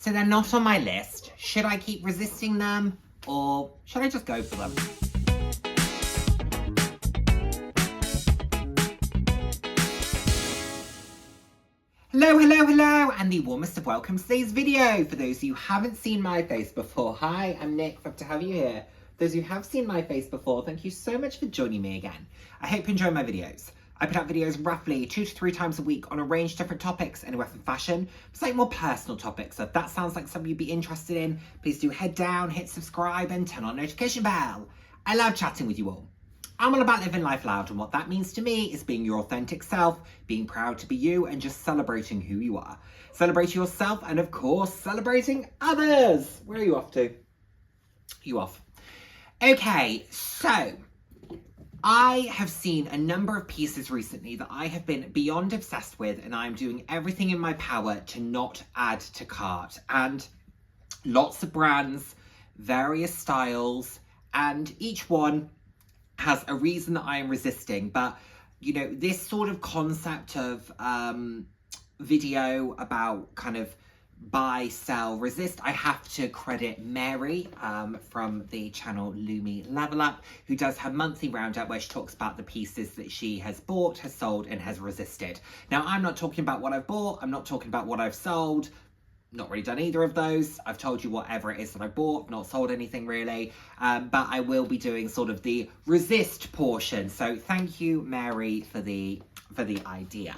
So they're not on my list. Should I keep resisting them or should I just go for them? Hello, and the warmest of welcomes to today's video. For those of you who haven't seen my face before, hi, I'm Nick, glad to have you here. Those who have seen my face before, thank you so much for joining me again. I hope you enjoy my videos. I put out videos roughly 2 to 3 times a week on a range of different topics, anywhere from fashion, slightly more personal topics. So if that sounds like something you'd be interested in, please do head down, hit subscribe and turn on notification bell. I love chatting with you all. I'm all about living life loud, and what that means to me is being your authentic self, being proud to be you, and just celebrating who you are. Celebrating yourself and, of course, celebrating others. Where are you off to? You off. Okay, so I have seen a number of pieces recently that I have been beyond obsessed with, and I'm doing everything in my power to not add to cart. And lots of brands, various styles, and each one has a reason that I am resisting. But, you know, this sort of concept of video about kind of buy, sell, resist, I have to credit Mary from the channel Lumi Level Up, who does her monthly roundup where she talks about the pieces that she has bought, has sold, and has resisted. Now, I'm not talking about what I've bought, I'm not talking about what I've sold, not really done either of those. I've told you whatever it is that I bought, not sold anything really, but I will be doing sort of the resist portion. So thank you, Mary, for the idea.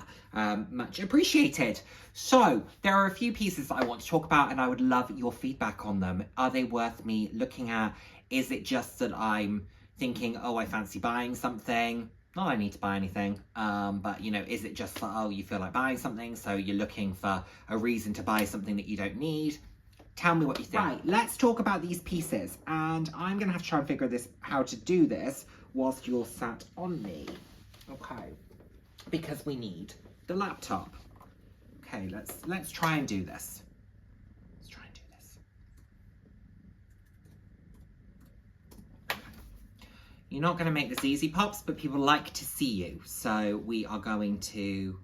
Much appreciated. So there are a few pieces that I want to talk about and I would love your feedback on them. Are they worth me looking at? Is it just that I'm thinking, oh, I fancy buying something? Not I need to buy anything, but you know, is it just that, oh, you feel like buying something, so you're looking for a reason to buy something that you don't need? Tell me what you think. Right, let's talk about these pieces, and I'm gonna have to try and figure this how to do this whilst you're sat on me. Okay, because we need the laptop. Okay, let's try and do this. Let's try and do this. You're not going to make this easy, Pops, but people like to see you. So we are going to...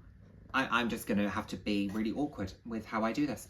I'm just going to have to be really awkward with how I do this.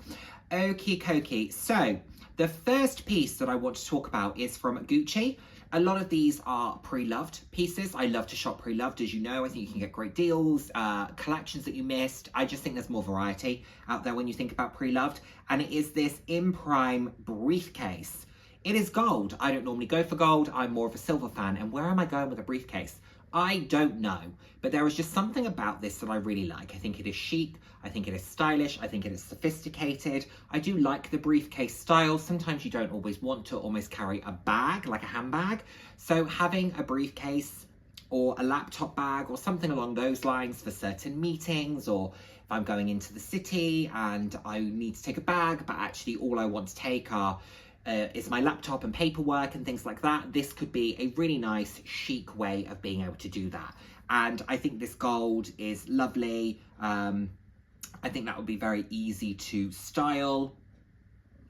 Okie dokie. So the first piece that I want to talk about is from Gucci. A lot of these are pre-loved pieces. I love to shop pre-loved, as you know. I think you can get great deals, collections that you missed. I just think there's more variety out there when you think about pre-loved. And it is this In Prime briefcase. It is gold. I don't normally go for gold. I'm more of a silver fan. And where am I going with a briefcase? I don't know, but there is just something about this that I really like. I think it is chic, I think it is stylish, I think it is sophisticated. I do like the briefcase style. Sometimes you don't always want to almost carry a bag, like a handbag. So having a briefcase or a laptop bag or something along those lines for certain meetings, or if I'm going into the city and I need to take a bag, but actually all I want to take is my laptop and paperwork and things like that. This could be a really nice, chic way of being able to do that. And I think this gold is lovely. I think that would be very easy to style.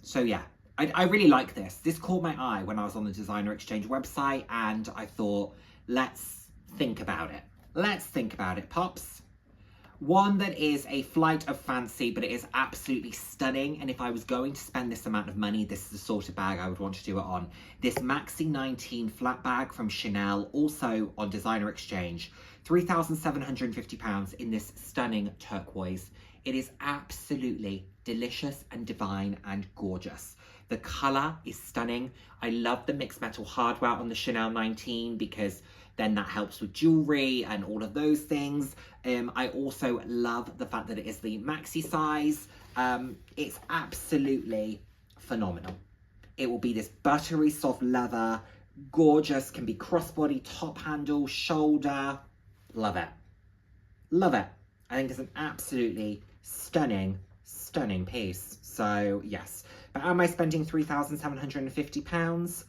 So yeah, I really like this. This caught my eye when I was on the Designer Exchange website and I thought, let's think about it. Let's think about it, Pops. One that is a flight of fancy, but it is absolutely stunning. And if I was going to spend this amount of money, this is the sort of bag I would want to do it on. This Maxi 19 flat bag from Chanel, also on Designer Exchange. £3,750 in this stunning turquoise. It is absolutely delicious and divine and gorgeous. The colour is stunning. I love the mixed metal hardware on the Chanel 19 because then that helps with jewellery and all of those things. I also love the fact that it is the maxi size. It's absolutely phenomenal. It will be this buttery soft leather, gorgeous, can be crossbody, top handle, shoulder. Love it. Love it. I think it's an absolutely stunning, stunning piece. So yes, but am I spending £3,750?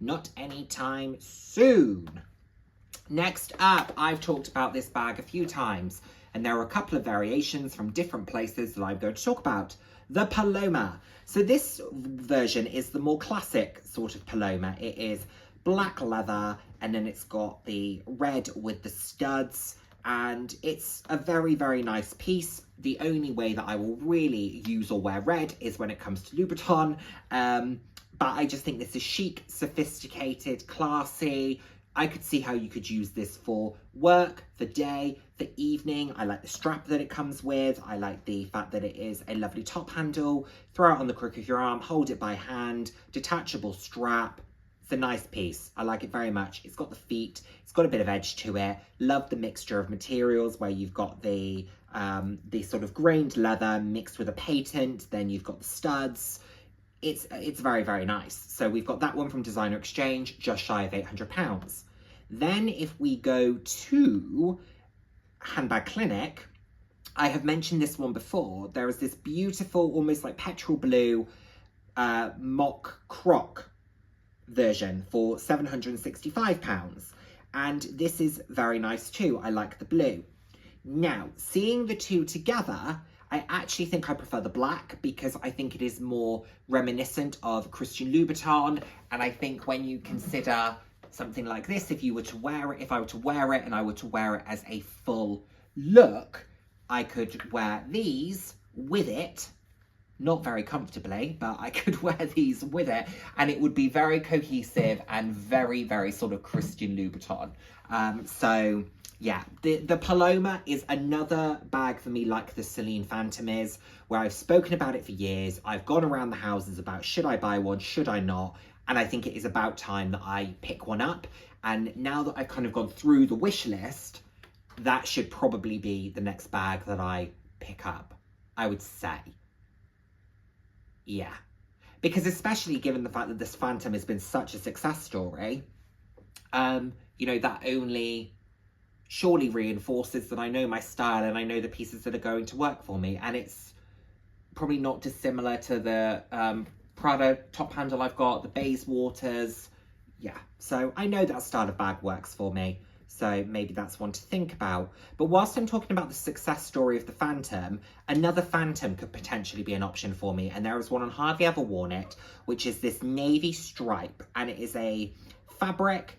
Not anytime soon. Next up, I've talked about this bag a few times, and there are a couple of variations from different places that I'm going to talk about. The Paloma. So this version is the more classic sort of Paloma. It is black leather, and then it's got the red with the studs, and it's a very, very nice piece. The only way that I will really use or wear red is when it comes to Louboutin, but I just think this is chic, sophisticated, classy. I could see how you could use this for work, for day, for evening. I like the strap that it comes with. I like the fact that it is a lovely top handle. Throw it on the crook of your arm, hold it by hand, detachable strap. It's a nice piece. I like it very much. It's got the feet. It's got a bit of edge to it. Love the mixture of materials where you've got the sort of grained leather mixed with a patent. Then you've got the studs. It's very, very nice. So we've got that one from Designer Exchange, just shy of £800. Then if we go to Handbag Clinic, I have mentioned this one before. There is this beautiful, almost like petrol blue mock croc version for £765. And this is very nice too. I like the blue. Now, seeing the two together, I actually think I prefer the black because I think it is more reminiscent of Christian Louboutin. And I think when you consider something like this, if I were to wear it and I were to wear it as a full look, I could wear these with it, not very comfortably, but I could wear these with it and it would be very cohesive and very, very sort of Christian Louboutin. So yeah, the Paloma is another bag for me like the Celine Phantom is, where I've spoken about it for years. I've gone around the houses about should I buy one, should I not? And I think it is about time that I pick one up. And now that I've kind of gone through the wish list, that should probably be the next bag that I pick up, I would say. Yeah. Because especially given the fact that this Phantom has been such a success story, you know, that only surely reinforces that I know my style and I know the pieces that are going to work for me. And it's probably not dissimilar to the Prada top handle I've got, the Bayswaters. Yeah, so I know that style of bag works for me. So maybe that's one to think about. But whilst I'm talking about the success story of the Phantom, another Phantom could potentially be an option for me. And there is one on Hardly Ever Worn It, which is this navy stripe. And it is a fabric.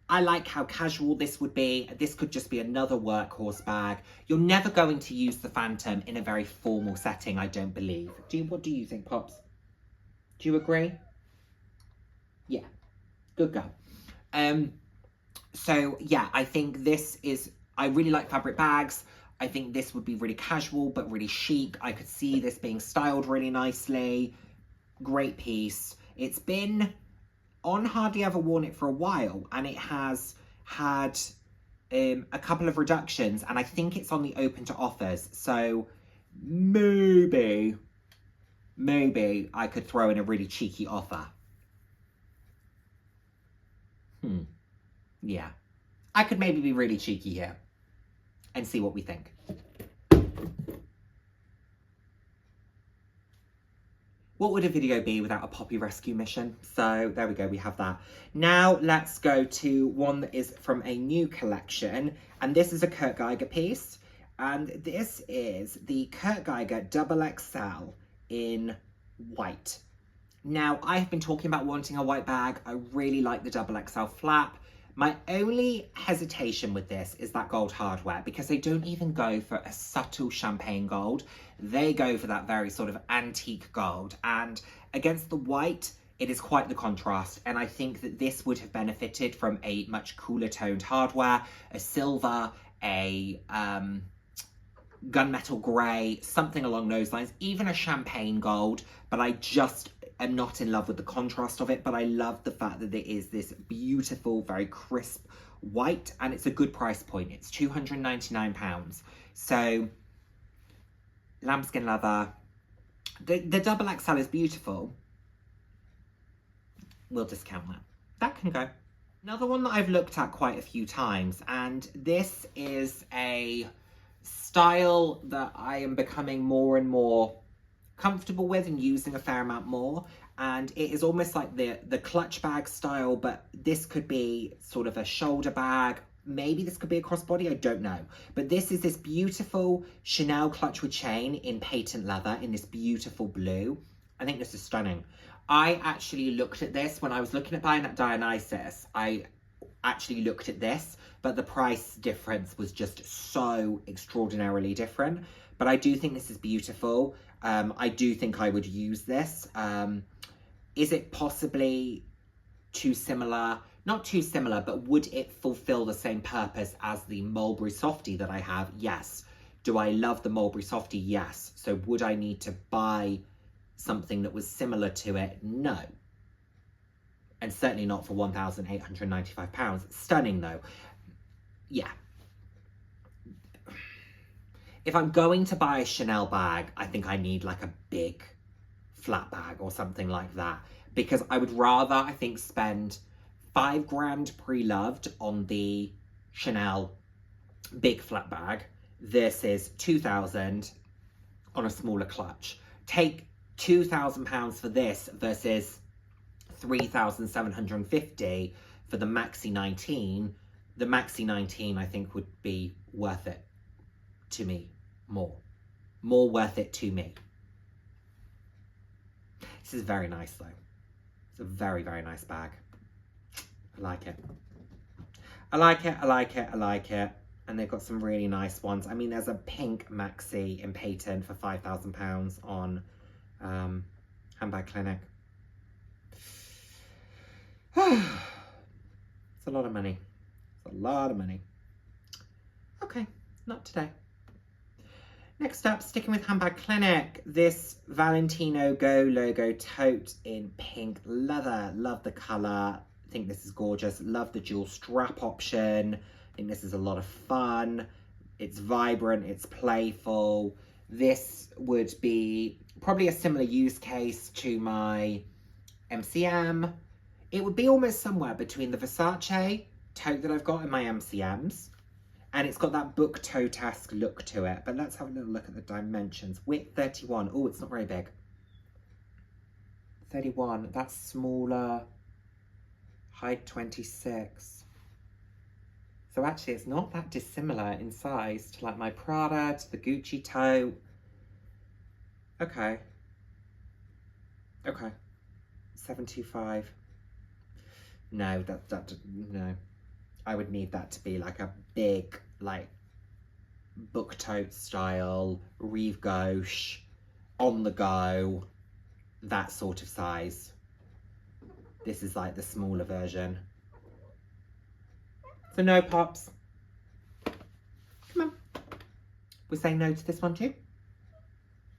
I like how casual this would be. This could just be another workhorse bag. You're never going to use the Phantom in a very formal setting, I don't believe. What do you think, Pops? Do you agree? Yeah, good girl. So yeah, I think this is, I really like fabric bags. I think this would be really casual, but really chic. I could see this being styled really nicely. Great piece. It's been on Hardly Ever Worn It for a while, and it has had a couple of reductions, and I think it's on the open to offers. So maybe I could throw in a really cheeky offer. Yeah, I could maybe be really cheeky here and see what we think. What would a video be without a poppy rescue mission? So there we go, we have that. Now let's go to one that is from a new collection. And this is a Kurt Geiger piece. And this is the Kurt Geiger XXL in white. Now, I have been talking about wanting a white bag. I really like the XXL flap. My only hesitation with this is that gold hardware, because they don't even go for a subtle champagne gold. They go for that very sort of antique gold. And against the white, it is quite the contrast. And I think that this would have benefited from a much cooler toned hardware, a silver, a gunmetal grey, something along those lines, even a champagne gold. But I just am not in love with the contrast of it, but I love the fact that it is this beautiful, very crisp white, and it's a good price point. It's £299. So, lambskin leather. The XXL is beautiful. We'll discount that. That can go. Another one that I've looked at quite a few times, and this is a style that I am becoming more and more comfortable with and using a fair amount more, and it is almost like the clutch bag style, but this could be sort of a shoulder bag. Maybe this could be a crossbody, I don't know. But this is this beautiful Chanel clutch with chain in patent leather in this beautiful blue. I think this is stunning. I actually looked at this when I was looking at buying at Dionysus. I actually looked at this, but the price difference was just so extraordinarily different. But I do think this is beautiful. I do think I would use this. Is it possibly too similar? Not too similar, but would it fulfill the same purpose as the Mulberry Softie that I have? Yes. Do I love the Mulberry Softie? Yes. So would I need to buy something that was similar to it? No. And certainly not for £1,895. Stunning though. Yeah. If I'm going to buy a Chanel bag, I think I need like a big flat bag or something like that. Because I would rather, I think, spend £5,000 pre-loved on the Chanel big flat bag versus 2,000 on a smaller clutch. Take £2,000 for this versus 3,750 for the Maxi 19. The Maxi 19 I think would be worth it to me more worth it to me. This is very nice though. It's a very, very nice bag. I like it. I like it, I like it, I like it. And they've got some really nice ones. I mean, there's a pink Maxi in patent for £5,000 on Handbag Clinic. It's a lot of money. It's a lot of money. Okay, not today. Next up, sticking with Handbag Clinic, this Valentino Go logo tote in pink leather. Love the colour. I think this is gorgeous. Love the dual strap option. I think this is a lot of fun. It's vibrant, it's playful. This would be probably a similar use case to my MCM. It would be almost somewhere between the Versace tote that I've got in my MCMs. And it's got that book tote-esque look to it. But let's have a little look at the dimensions. Width 31. Oh, it's not very big. 31. That's smaller. Height 26. So actually, it's not that dissimilar in size to like my Prada, to the Gucci tote. Okay. Okay. 725. No, no. I would need that to be like a big, like, book tote style, Rive Gauche, on the go, that sort of size. This is like the smaller version. So no pops. Come on. We're saying no to this one too.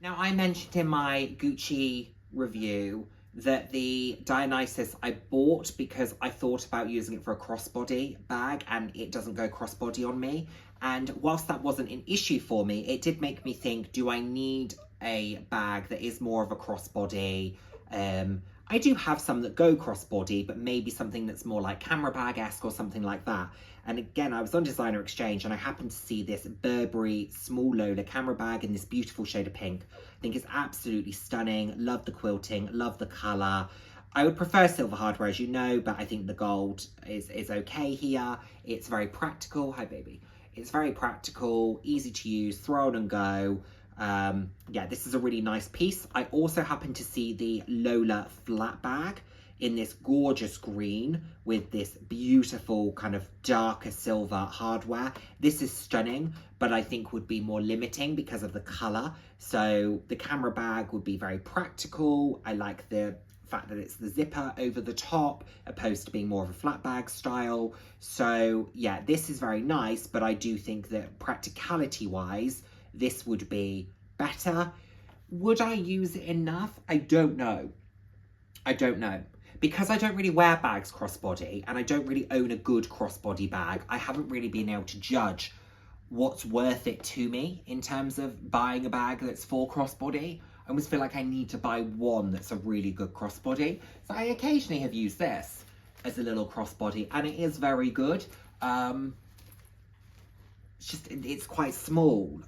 Now, I mentioned in my Gucci review that the Dionysus I bought because I thought about using it for a crossbody bag and it doesn't go crossbody on me. And whilst that wasn't an issue for me, it did make me think, do I need a bag that is more of a crossbody? I do have some that go crossbody, but maybe something that's more like camera bag-esque or something like that. And again, I was on Designer Exchange and I happened to see this Burberry small Lola camera bag in this beautiful shade of pink. I think it's absolutely stunning. Love the quilting, love the colour. I would prefer silver hardware, as you know, but I think the gold is okay here. It's very practical. Hi, baby. It's very practical, easy to use, throw on and go. Yeah, this is a really nice piece. I also happened to see the Lola flat bag in this gorgeous green with this beautiful kind of darker silver hardware. This is stunning, but I think would be more limiting because of the color. So the camera bag would be very practical. I like the fact that it's the zipper over the top opposed to being more of a flat bag style. So yeah, this is very nice, but I do think that practicality wise, this would be better. Would I use it enough? I don't know. I don't know. Because I don't really wear bags crossbody and I don't really own a good crossbody bag, I haven't really been able to judge what's worth it to me in terms of buying a bag that's for crossbody. I almost feel like I need to buy one that's a really good crossbody. So I occasionally have used this as a little crossbody and it is very good. It's quite small,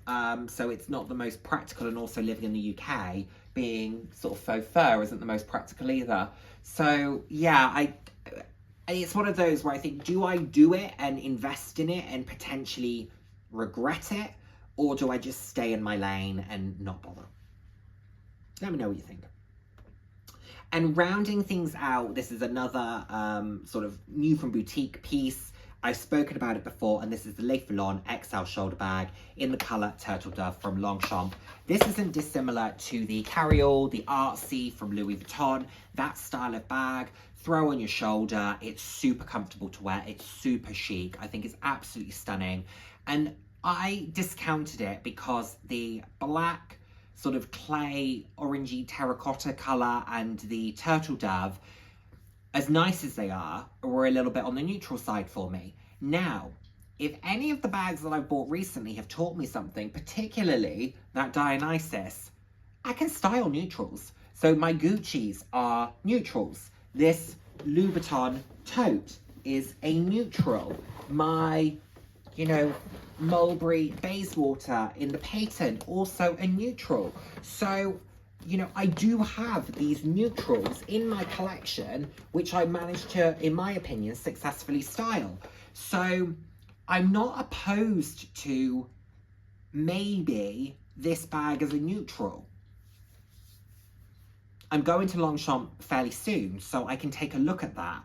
so it's not the most practical, and also living in the UK, being sort of faux fur isn't the most practical either. So yeah, it's one of those where I think, do I do it and invest in it and potentially regret it, or do I just stay in my lane and not bother? Let me know what you think. And rounding things out, this is another sort of new from boutique piece. I've spoken about it before, and this is the Le Foulon XL shoulder bag in the colour Turtle Dove from Longchamp. This isn't dissimilar to the Carryall, the Artsy from Louis Vuitton. That style of bag, throw on your shoulder. It's super comfortable to wear. It's super chic. I think it's absolutely stunning. And I discounted it because the black sort of clay, orangey terracotta colour and the Turtle Dove, as nice as they are, were a little bit on the neutral side for me. Now, if any of the bags that I've bought recently have taught me something, particularly that Dionysus, I can style neutrals. So my Gucci's are neutrals. This Louboutin tote is a neutral. My, you know, Mulberry Bayswater in the patent, also a neutral. So, you know, I do have these neutrals in my collection, which I managed to, in my opinion, successfully style. So I'm not opposed to maybe this bag as a neutral. I'm going to Longchamp fairly soon, so I can take a look at that.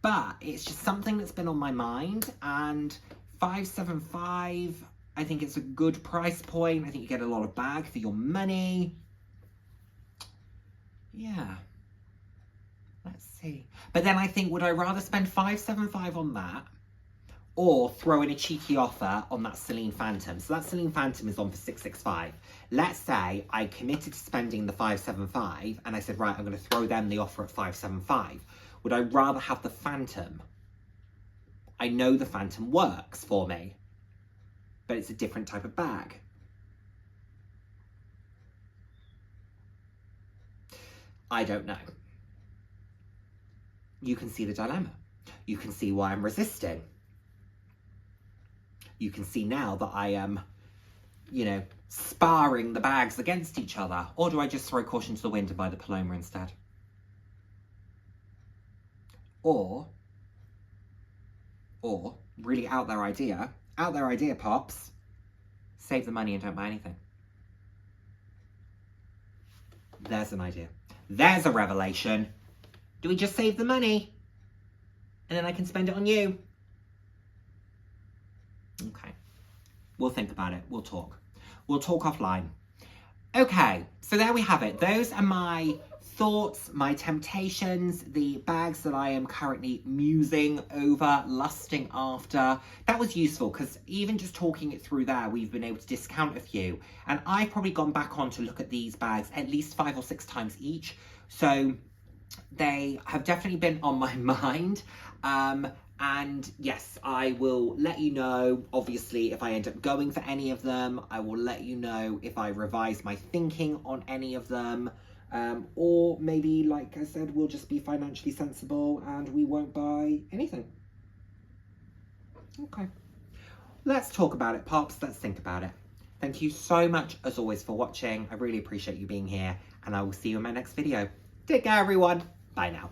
But it's just something that's been on my mind, and $575, I think it's a good price point. I think you get a lot of bag for your money. Yeah. Let's see. But then I think, would I rather spend $575 on that, or throw in a cheeky offer on that Celine Phantom? So that Celine Phantom is on for $665. Let's say I committed to spending the $575, and I said, right, I'm going to throw them the offer at $575. Would I rather have the Phantom? I know the Phantom works for me, but it's a different type of bag. I don't know. You can see the dilemma. You can see why I'm resisting. You can see now that I am, you know, sparring the bags against each other. Or do I just throw caution to the wind and buy the Paloma instead? Or, really out there idea pops, save the money and don't buy anything. There's an idea. There's a revelation. Do we just save the money? And then I can spend it on you? Okay. We'll think about it. We'll talk. We'll talk offline. Okay, so there we have it. Those are my thoughts, my temptations, the bags that I am currently musing over, lusting after. That was useful because even just talking it through there, we've been able to discount a few. And I've probably gone back on to look at these bags at least 5 or 6 times each. So they have definitely been on my mind. And yes, I will let you know, obviously, if I end up going for any of them. I will let you know if I revise my thinking on any of them. Or maybe, like I said, we'll just be financially sensible and we won't buy anything. Okay. Let's talk about it, Pops. Let's think about it. Thank you so much, as always, for watching. I really appreciate you being here, and I will see you in my next video. Take care, everyone. Bye now.